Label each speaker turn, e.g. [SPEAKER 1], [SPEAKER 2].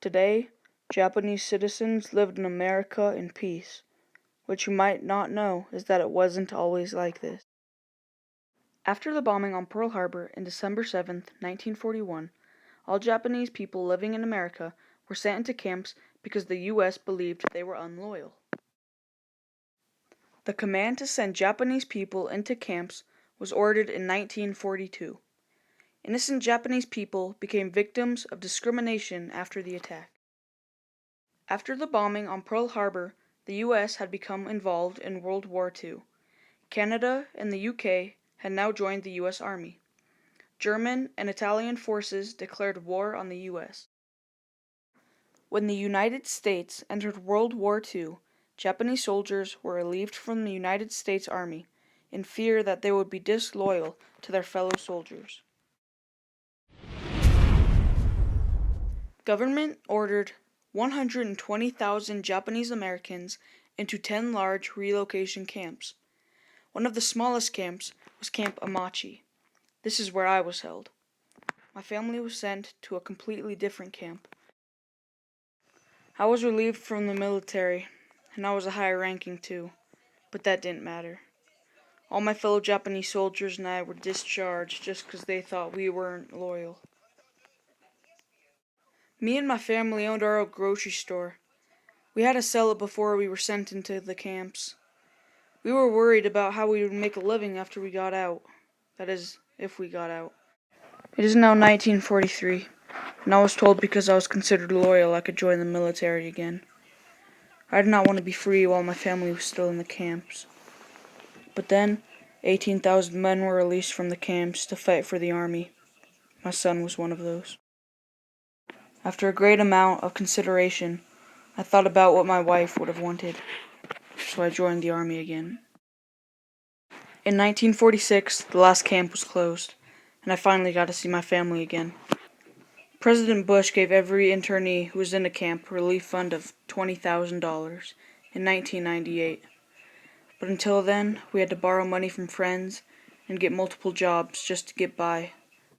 [SPEAKER 1] Today, Japanese citizens lived in America in peace. What you might not know is that it wasn't always like this. After the bombing on Pearl Harbor in December 7th, 1941, all Japanese people living in America were sent into camps because the U.S. believed they were unloyal. The command to send Japanese people into camps was ordered in 1942. Innocent Japanese people became victims of discrimination after the attack. After the bombing on Pearl Harbor, the U.S. had become involved in World War II. Canada and the UK had now joined the U.S. Army. German and Italian forces declared war on the U.S. When the United States entered World War II, Japanese soldiers were relieved from the United States Army in fear that they would be disloyal to their fellow soldiers. Government ordered 120,000 Japanese Americans into 10 large relocation camps. One of the smallest camps was Camp Amachi. This is where I was held. My family was sent to a completely different camp. I was relieved from the military, and I was a higher ranking too, but that didn't matter. All my fellow Japanese soldiers and I were discharged just because they thought we weren't loyal. Me and my family owned our own grocery store. We had to sell it before we were sent into the camps. We were worried about how we would make a living after we got out. That is, if we got out. It is now 1943, and I was told because I was considered loyal I could join the military again. I did not want to be free while my family was still in the camps. But then, 18,000 men were released from the camps to fight for the army. My son was one of those. After a great amount of consideration, I thought about what my wife would have wanted, so I joined the army again. In 1946, the last camp was closed, and I finally got to see my family again. President Bush gave every internee who was in a camp a relief fund of $20,000 in 1998. But until then, we had to borrow money from friends and get multiple jobs just to get by.